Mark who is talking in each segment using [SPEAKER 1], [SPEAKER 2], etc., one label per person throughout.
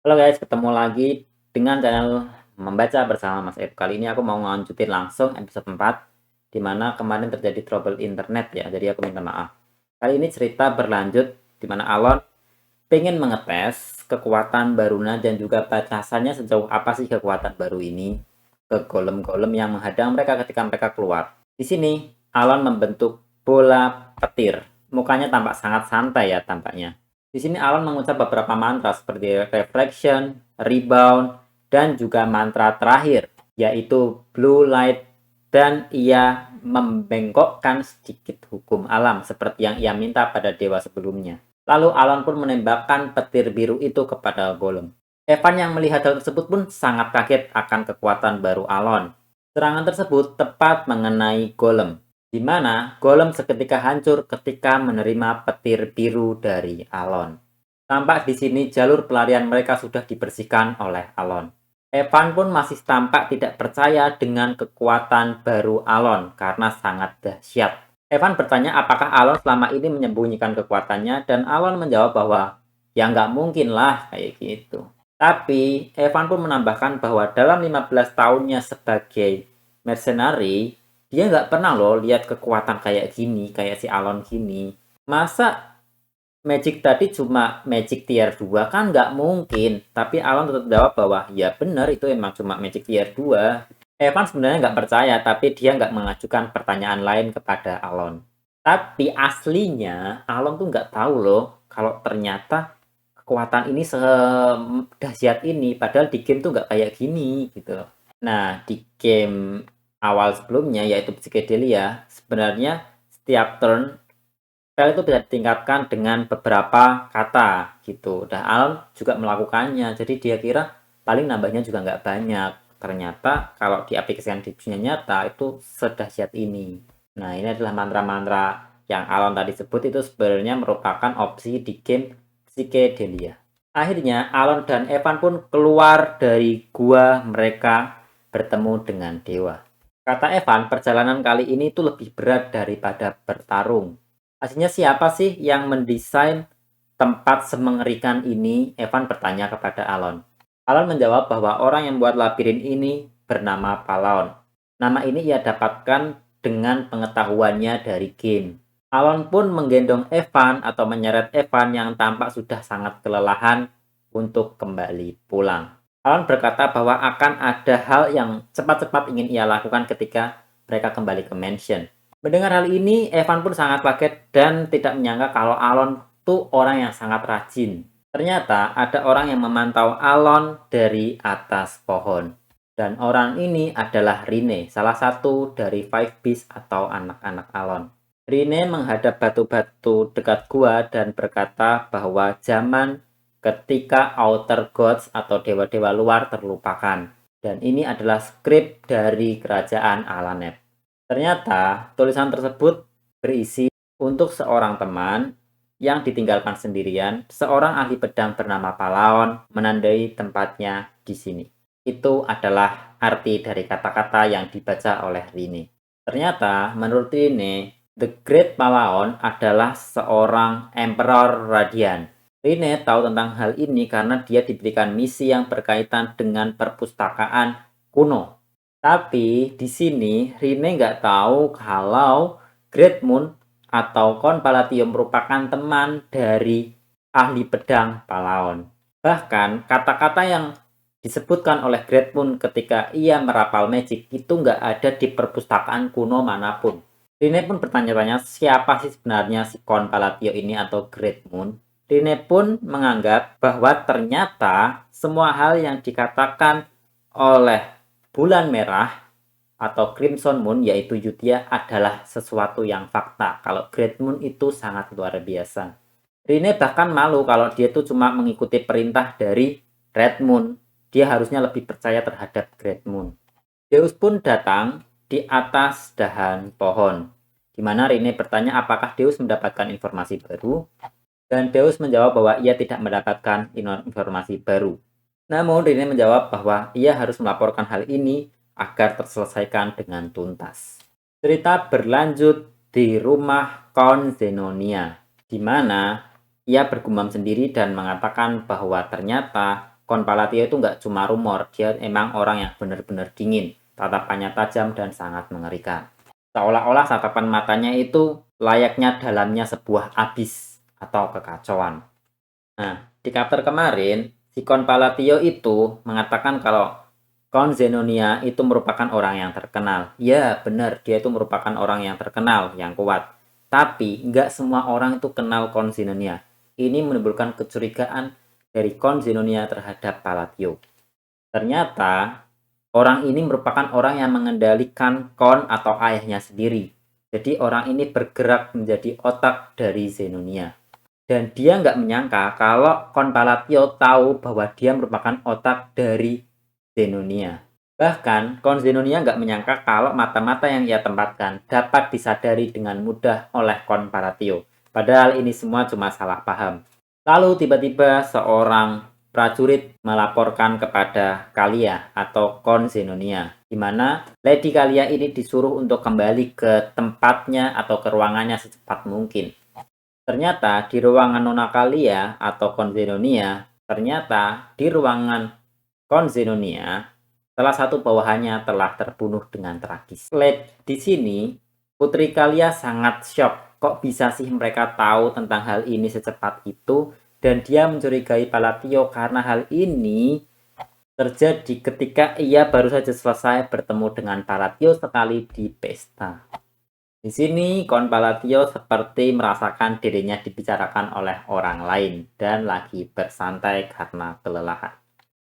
[SPEAKER 1] Halo guys, ketemu lagi dengan channel Membaca Bersama Mas Ed. Kali ini aku mau ngelanjutin langsung episode 4, di mana kemarin terjadi trouble internet ya, jadi aku minta maaf. Kali ini cerita berlanjut, di mana Alon pengen mengetes kekuatan Baruna dan juga batasannya sejauh apa sih kekuatan baru ini ke golem-golem yang menghadang mereka ketika mereka keluar. Di sini, Alon membentuk bola petir. Mukanya tampak sangat santai ya tampaknya. Di sini Alan mengucap beberapa mantra seperti reflection, rebound, dan juga mantra terakhir, yaitu blue light, dan ia membengkokkan sedikit hukum alam seperti yang ia minta pada dewa sebelumnya. Lalu Alan pun menembakkan petir biru itu kepada golem. Evan yang melihat hal tersebut pun sangat kaget akan kekuatan baru Alon. Serangan tersebut tepat mengenai golem, di mana golem seketika hancur ketika menerima petir biru dari Alon. Tampak di sini jalur pelarian mereka sudah dibersihkan oleh Alon. Evan pun masih tampak tidak percaya dengan kekuatan baru Alon karena sangat dahsyat. Evan bertanya apakah Alon selama ini menyembunyikan kekuatannya, dan Alon menjawab bahwa ya nggak mungkin lah kayak gitu. Tapi Evan pun menambahkan bahwa dalam 15 tahunnya sebagai mercenary, dia nggak pernah loh lihat kekuatan kayak gini, kayak si Alon gini. Masa Magic tadi cuma Magic tier 2, kan nggak mungkin. Tapi Alon tetap jawab bahwa ya benar itu emang cuma Magic tier 2. Evan sebenarnya nggak percaya, tapi dia nggak mengajukan pertanyaan lain kepada Alon. Tapi aslinya Alon tuh nggak tahu loh kalau ternyata kekuatan ini sedahsyat ini. Padahal di game tuh nggak kayak gini gitu. Nah, di game awal sebelumnya yaitu Psychedelia, sebenarnya setiap turn spell itu bisa ditingkatkan dengan beberapa kata gitu. Dan Alan juga melakukannya, jadi dia kira paling nambahnya juga nggak banyak. Ternyata kalau diaplikasikan di dunia nyata itu sedahsyat ini. Nah, ini adalah mantra-mantra yang Alan tadi sebut, itu sebenarnya merupakan opsi di game Psychedelia. Akhirnya Alan dan Evan pun keluar dari gua mereka bertemu dengan dewa. Kata Evan, perjalanan kali ini tuh lebih berat daripada bertarung. Aslinya siapa sih yang mendesain tempat semengerikan ini? Evan bertanya kepada Alon. Alon menjawab bahwa orang yang membuat labirin ini bernama Palaon. Nama ini ia dapatkan dengan pengetahuannya dari game. Alon pun menggendong Evan atau menyeret Evan yang tampak sudah sangat kelelahan untuk kembali pulang. Alon berkata bahwa akan ada hal yang cepat-cepat ingin ia lakukan ketika mereka kembali ke mansion. Mendengar hal ini, Evan pun sangat kaget dan tidak menyangka kalau Alon tuh orang yang sangat rajin. Ternyata ada orang yang memantau Alon dari atas pohon. Dan orang ini adalah Rine, salah satu dari Five Beasts atau anak-anak Alon. Rine menghadap batu-batu dekat gua dan berkata bahwa zaman ketika Outer Gods atau dewa-dewa luar terlupakan. Dan ini adalah skrip dari kerajaan Alanet. Ternyata tulisan tersebut berisi untuk seorang teman yang ditinggalkan sendirian, seorang ahli pedang bernama Palaon menandai tempatnya di sini. Itu adalah arti dari kata-kata yang dibaca oleh Rine. Ternyata menurut Rine, The Great Palaon adalah seorang Emperor Radiant. Rine tahu tentang hal ini karena dia diberikan misi yang berkaitan dengan perpustakaan kuno. Tapi di sini Rine nggak tahu kalau Great Moon atau Kon Palatio merupakan teman dari ahli pedang Palaon. Bahkan kata-kata yang disebutkan oleh Great Moon ketika ia merapal magic itu nggak ada di perpustakaan kuno manapun. Rine pun bertanya-tanya siapa sih sebenarnya si Kon Palatio ini atau Great Moon. Rine pun menganggap bahwa ternyata semua hal yang dikatakan oleh bulan merah atau Crimson Moon yaitu Yutia adalah sesuatu yang fakta. Kalau Great Moon itu sangat luar biasa. Rine bahkan malu kalau dia tuh cuma mengikuti perintah dari Red Moon. Dia harusnya lebih percaya terhadap Great Moon. Zeus pun datang di atas dahan pohon, di mana Rine bertanya apakah Zeus mendapatkan informasi baru, dan Zeus menjawab bahwa ia tidak mendapatkan informasi baru. Namun Rine menjawab bahwa ia harus melaporkan hal ini agar terselesaikan dengan tuntas. Cerita berlanjut di rumah Count Zenonia, di mana ia bergumam sendiri dan mengatakan bahwa ternyata Kon Palatio itu nggak cuma rumor, dia emang orang yang benar-benar dingin, tatapannya tajam dan sangat mengerikan. Seolah-olah tatapan matanya itu layaknya dalamnya sebuah abis atau kekacauan. Nah, di chapter kemarin, si Kon Palatio itu mengatakan kalau Kon Zenonia itu merupakan orang yang terkenal. Ya, benar, dia itu merupakan orang yang terkenal, yang kuat. Tapi, nggak semua orang itu kenal Kon Zenonia. Ini menimbulkan kecurigaan dari Kon Zenonia terhadap Palatio. Ternyata, orang ini merupakan orang yang mengendalikan Kon atau ayahnya sendiri. Jadi orang ini bergerak menjadi otak dari Zenonia. Dan dia nggak menyangka kalau Kon Palatio tahu bahwa dia merupakan otak dari Zenonia. Bahkan, Kon Zenonia nggak menyangka kalau mata-mata yang ia tempatkan dapat disadari dengan mudah oleh Kon Palatio. Padahal ini semua cuma salah paham. Lalu tiba-tiba seorang prajurit melaporkan kepada Kalia atau Kon Zenonia, di mana Lady Kalia ini disuruh untuk kembali ke tempatnya atau ke ruangannya secepat mungkin. Ternyata di ruangan Nona Kalia atau Kon Zenonia, ternyata di ruangan Kon Zenonia, salah satu bawahannya telah terbunuh dengan tragis. Di sini, Putri Kalia sangat shock. Kok bisa sih mereka tahu tentang hal ini secepat itu? Dan dia mencurigai Palatio karena hal ini terjadi ketika ia baru saja selesai bertemu dengan Palatio sekali di pesta. Di sini, Kon Palatio seperti merasakan dirinya dibicarakan oleh orang lain dan lagi bersantai karena kelelahan.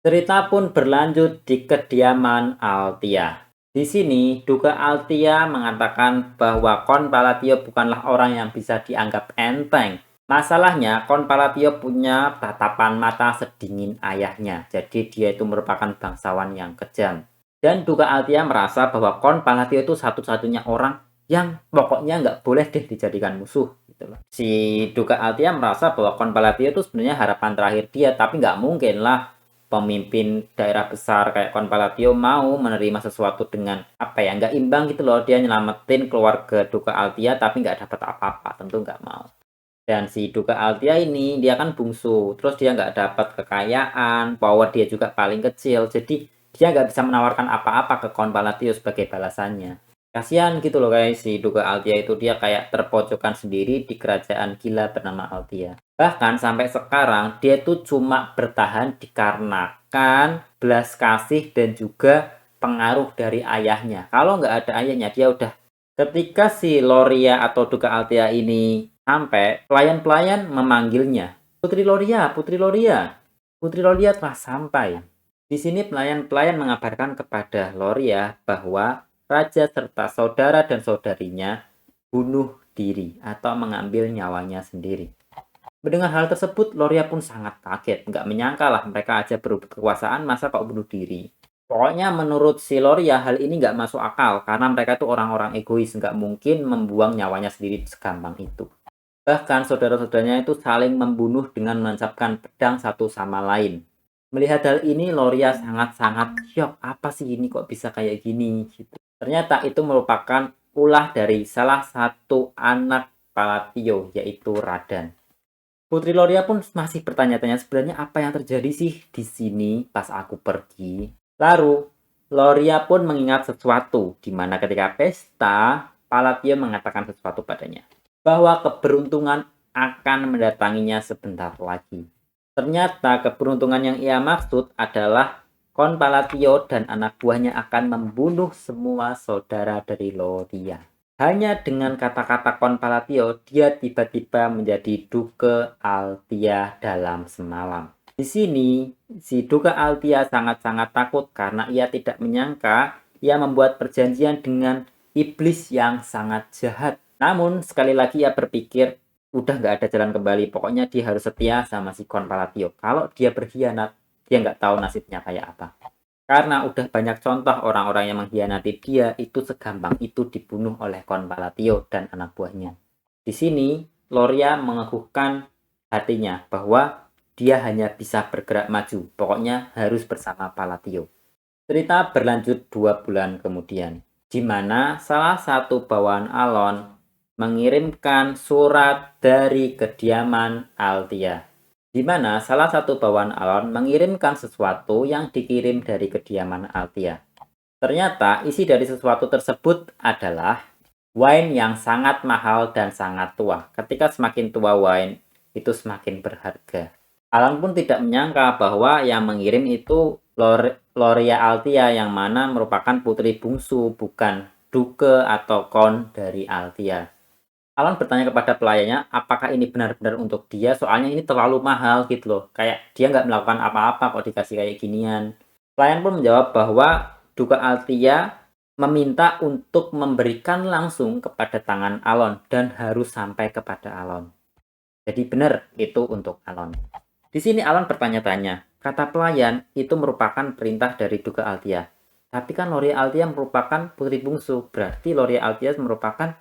[SPEAKER 1] Cerita pun berlanjut di kediaman Altia. Di sini, Duka Altia mengatakan bahwa Kon Palatio bukanlah orang yang bisa dianggap enteng. Masalahnya, Kon Palatio punya tatapan mata sedingin ayahnya. Jadi dia itu merupakan bangsawan yang kejam. Dan Duka Altia merasa bahwa Kon Palatio itu satu-satunya orang yang pokoknya nggak boleh deh dijadikan musuh. Gitu loh. Si Duka Altia merasa bahwa Kon Palatio itu sebenarnya harapan terakhir dia, tapi nggak mungkin lah pemimpin daerah besar kayak Kon Palatio mau menerima sesuatu dengan apa ya, nggak imbang gitu loh. Dia nyelamatin keluarga Duka Altia tapi nggak dapat apa-apa, tentu nggak mau. Dan si Duka Altia ini dia kan bungsu, terus dia nggak dapat kekayaan, power dia juga paling kecil, jadi dia nggak bisa menawarkan apa-apa ke Kon Palatio sebagai balasannya. Kasihan gitu loh guys, si Duka Altia itu dia kayak terpojokan sendiri di kerajaan gila bernama Altia. Bahkan sampai sekarang dia tuh cuma bertahan dikarenakan belas kasih dan juga pengaruh dari ayahnya. Kalau nggak ada ayahnya dia udah. Ketika si Loria atau Duka Altia ini sampai, pelayan-pelayan memanggilnya. Putri Loria, Putri Loria. Putri Loria telah sampai. Di sini pelayan-pelayan mengabarkan kepada Loria bahwa raja serta saudara dan saudarinya bunuh diri atau mengambil nyawanya sendiri. Mendengar hal tersebut, Loria pun sangat kaget. Nggak menyangka lah mereka aja berebut kekuasaan, masa kok bunuh diri. Pokoknya menurut si Loria hal ini nggak masuk akal karena mereka itu orang-orang egois, nggak mungkin membuang nyawanya sendiri segampang itu. Bahkan saudara-saudaranya itu saling membunuh dengan menancapkan pedang satu sama lain. Melihat hal ini Loria sangat-sangat syok. Apa sih ini kok bisa kayak gini? Gitu. Ternyata itu merupakan ulah dari salah satu anak Palatio yaitu Radan. Putri Loria pun masih bertanya-tanya sebenarnya apa yang terjadi sih di sini pas aku pergi. Lalu Loria pun mengingat sesuatu di mana ketika pesta Palatio mengatakan sesuatu padanya bahwa keberuntungan akan mendatanginya sebentar lagi. Ternyata keberuntungan yang ia maksud adalah Kon Palatio dan anak buahnya akan membunuh semua saudara dari Loria. Hanya dengan kata-kata Kon Palatio, dia tiba-tiba menjadi Duke Altia dalam semalam. Di sini, si Duke Altia sangat-sangat takut karena ia tidak menyangka ia membuat perjanjian dengan iblis yang sangat jahat. Namun, sekali lagi ia berpikir, udah nggak ada jalan kembali. Pokoknya dia harus setia sama si Kon Palatio. Kalau dia berkhianat, dia nggak tahu nasibnya kayak apa. Karena udah banyak contoh orang-orang yang mengkhianati dia itu segampang itu dibunuh oleh Kon Palatio dan anak buahnya. Di sini, Loria mengeguhkan hatinya bahwa dia hanya bisa bergerak maju. Pokoknya harus bersama Palatio. Cerita berlanjut 2 bulan kemudian, di mana salah satu bawahan Alon mengirimkan surat dari kediaman Altia. di mana salah satu bawahan Alon mengirimkan sesuatu yang dikirim dari kediaman Altia. Ternyata isi dari sesuatu tersebut adalah wine yang sangat mahal dan sangat tua. Ketika semakin tua wine, itu semakin berharga. Alan pun tidak menyangka bahwa yang mengirim itu Loria Altia yang mana merupakan putri bungsu, bukan duke atau kon dari Altia. Alan bertanya kepada pelayannya, apakah ini benar-benar untuk dia? Soalnya ini terlalu mahal gitu loh. Kayak dia nggak melakukan apa-apa kok dikasih kayak ginian. Pelayan pun menjawab bahwa Duka Altia meminta untuk memberikan langsung kepada tangan Alon dan harus sampai kepada Alon. Jadi benar itu untuk Alon. Di sini Alon bertanya-tanya, kata pelayan itu merupakan perintah dari Duka Altia. Tapi kan Loria Altia merupakan putri bungsu, berarti Loria Altia merupakan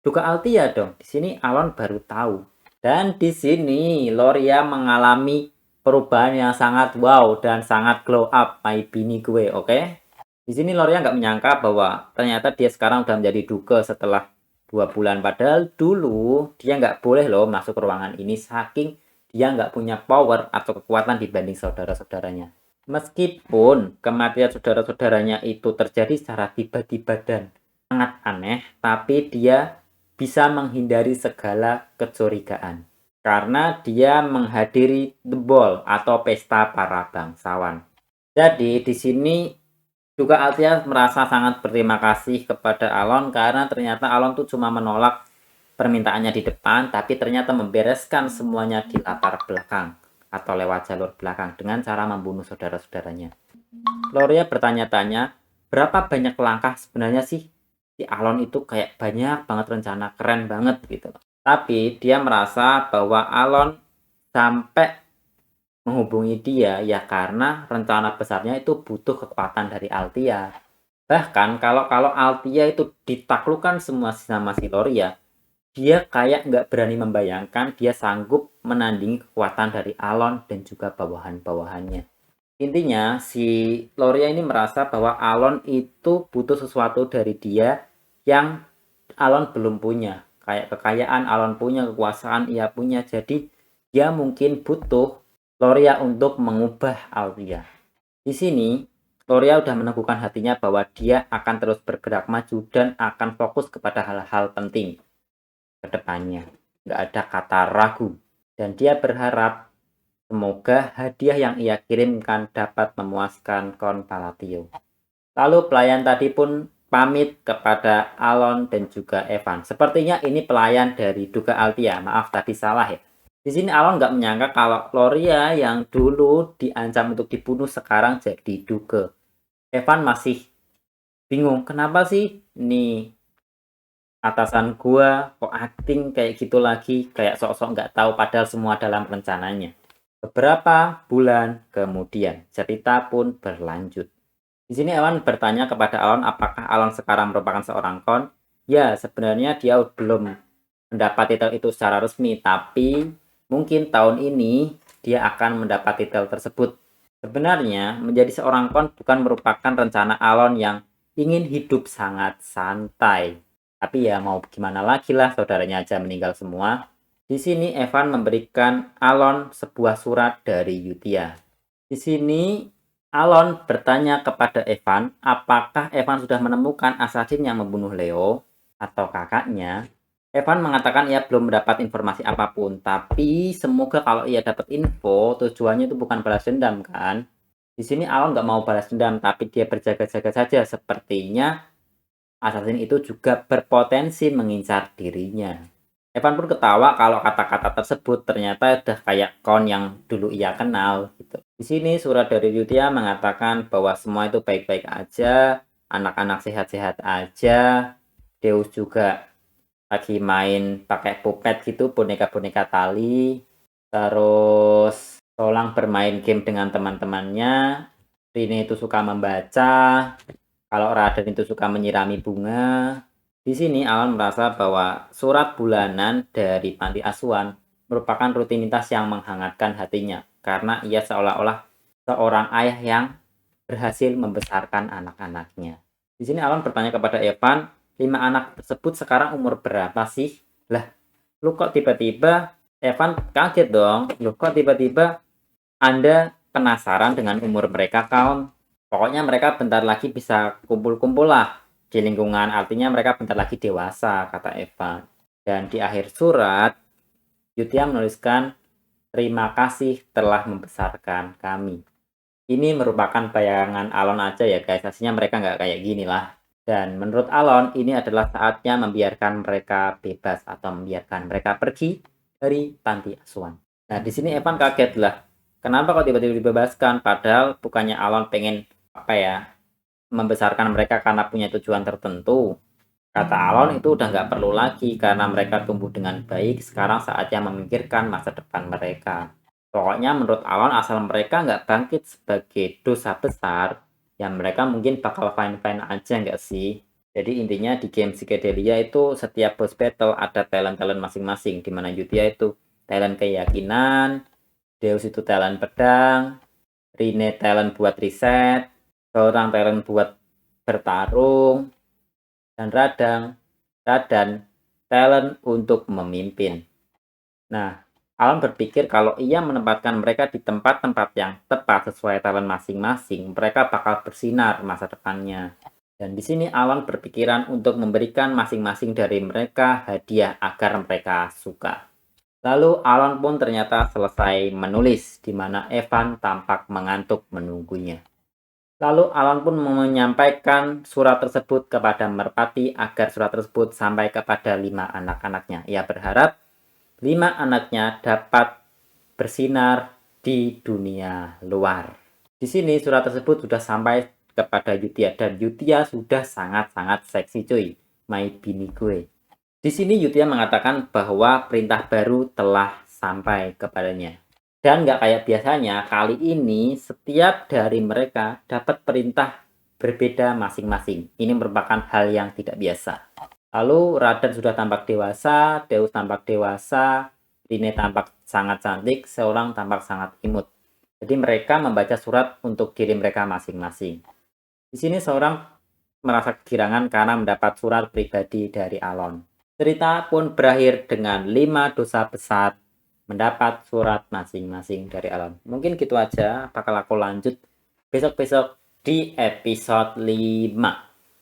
[SPEAKER 1] Duka Altia dong. Di sini Alon baru tahu. Dan di sini Loria mengalami perubahan yang sangat wow dan sangat glow up, my bini gue, oke? Di sini Loria nggak menyangka bahwa ternyata dia sekarang udah menjadi duke setelah 2 bulan. Padahal dulu dia nggak boleh loh masuk ke ruangan ini saking dia nggak punya power atau kekuatan dibanding saudara-saudaranya. Meskipun kematian saudara-saudaranya itu terjadi secara tiba-tiba dan sangat aneh, tapi dia bisa menghindari segala kecurigaan karena dia menghadiri the ball atau pesta para bangsawan. Jadi di sini juga Altia merasa sangat berterima kasih kepada Alon karena ternyata Alon tuh cuma menolak permintaannya di depan, tapi ternyata membereskan semuanya di latar belakang atau lewat jalur belakang dengan cara membunuh saudara-saudaranya. Loria bertanya-tanya, berapa banyak langkah sebenarnya sih si Alon itu kayak banyak banget rencana, keren banget gitu. Tapi dia merasa bahwa Alon sampai menghubungi dia ya karena rencana besarnya itu butuh kekuatan dari Altia. Bahkan kalau Altia itu ditaklukkan semua sama si Loria, dia kayak nggak berani membayangkan dia sanggup menandingi kekuatan dari Alon dan juga bawahan-bawahannya. Intinya si Loria ini merasa bahwa Alon itu butuh sesuatu dari dia yang Alon belum punya. Kayak kekayaan Alon punya, kekuasaan ia punya. Jadi dia mungkin butuh Loria untuk mengubah Altia. Di sini Loria udah meneguhkan hatinya bahwa dia akan terus bergerak maju dan akan fokus kepada hal-hal penting ke depannya. Nggak ada kata ragu. Dan dia berharap semoga hadiah yang ia kirimkan dapat memuaskan Kon Palatio. Lalu pelayan tadi pun pamit kepada Alon dan juga Evan. Sepertinya ini pelayan dari Duka Altia. Maaf tadi salah ya. Di sini Alon nggak menyangka kalau Loria yang dulu diancam untuk dibunuh sekarang jadi duke. Evan masih bingung, kenapa sih nih atasan gua kok acting kayak gitu lagi, kayak sok-sok nggak tahu padahal semua dalam rencananya. Beberapa bulan kemudian, cerita pun berlanjut. Di sini Evan bertanya kepada Alon apakah Alon sekarang merupakan seorang kon. Ya, sebenarnya dia belum mendapat titel itu secara resmi, tapi mungkin tahun ini dia akan mendapat titel tersebut. Sebenarnya, menjadi seorang kon bukan merupakan rencana Alon yang ingin hidup sangat santai. Tapi ya mau gimana lagi lah, saudaranya aja meninggal semua. Di sini Evan memberikan Alon sebuah surat dari Yutia. Di sini Alon bertanya kepada Evan, apakah Evan sudah menemukan assassin yang membunuh Leo atau kakaknya. Evan mengatakan ia belum mendapat informasi apapun, tapi semoga kalau ia dapat info, tujuannya itu bukan balas dendam kan. Di sini Alon nggak mau balas dendam, tapi dia berjaga-jaga saja. Sepertinya assassin itu juga berpotensi mengincar dirinya. Evan pun ketawa kalau kata-kata tersebut ternyata udah kayak kon yang dulu ia kenal gitu. Di sini surat dari Yutia mengatakan bahwa semua itu baik-baik aja, anak-anak sehat-sehat aja. Deus juga lagi main pakai puppet gitu, boneka-boneka tali. Terus Solang bermain game dengan teman-temannya. Rini itu suka membaca. Kalau Raden itu suka menyirami bunga. Di sini Alan merasa bahwa surat bulanan dari panti asuhan merupakan rutinitas yang menghangatkan hatinya karena ia seolah-olah seorang ayah yang berhasil membesarkan anak-anaknya. Di sini Alan bertanya kepada Evan, 5 anak tersebut sekarang umur berapa sih? Lah, lu kok tiba-tiba Evan kaget dong, loh kok tiba-tiba Anda penasaran dengan umur mereka, Kaum? Pokoknya mereka bentar lagi bisa kumpul-kumpul lah di lingkungan, artinya mereka bentar lagi dewasa, kata Evan. Dan di akhir surat, Yutia menuliskan, terima kasih telah membesarkan kami. Ini merupakan bayangan Alon aja ya guys, aslinya mereka nggak kayak gini lah. Dan menurut Alon, ini adalah saatnya membiarkan mereka bebas atau membiarkan mereka pergi dari panti asuhan. Nah, di sini Evan kaget lah. Kenapa kok tiba-tiba dibebaskan? Padahal bukannya Alon pengen apa ya, membesarkan mereka karena punya tujuan tertentu. Kata Alon itu udah nggak perlu lagi karena mereka tumbuh dengan baik. Sekarang saatnya memikirkan masa depan mereka. Pokoknya menurut Alon asal mereka nggak bangkit sebagai dosa besar, ya mereka mungkin bakal fine-fine aja nggak sih? Jadi intinya di game Psychedelia itu setiap boss battle ada talent-talent masing-masing, di mana Yutia itu talent keyakinan, Deus itu talent pedang, Rine talent buat riset, seorang talent buat bertarung, dan Radan talent untuk memimpin. Nah, Alan berpikir kalau ia menempatkan mereka di tempat-tempat yang tepat sesuai talent masing-masing, mereka bakal bersinar masa depannya. Dan di sini Alan berpikiran untuk memberikan masing-masing dari mereka hadiah agar mereka suka. Lalu Alan pun ternyata selesai menulis, di mana Evan tampak mengantuk menunggunya. Lalu Alan pun menyampaikan surat tersebut kepada Merpati agar surat tersebut sampai kepada 5 anak-anaknya. Ia berharap 5 anaknya dapat bersinar di dunia luar. Di sini surat tersebut sudah sampai kepada Yutia dan Yutia sudah sangat-sangat seksi cuy. My bini gue. Di sini Yutia mengatakan bahwa perintah baru telah sampai kepadanya. Dan nggak kayak biasanya, kali ini setiap dari mereka dapat perintah berbeda masing-masing. Ini merupakan hal yang tidak biasa. Lalu Radan sudah tampak dewasa, Deus tampak dewasa, Rine tampak sangat cantik, seorang tampak sangat imut. Jadi mereka membaca surat untuk diri mereka masing-masing. Di sini seorang merasa kegirangan karena mendapat surat pribadi dari Alon. Cerita pun berakhir dengan 5 dosa besar mendapat surat masing-masing dari Alon. Mungkin gitu aja, bakal aku lanjut besok-besok di episode 5.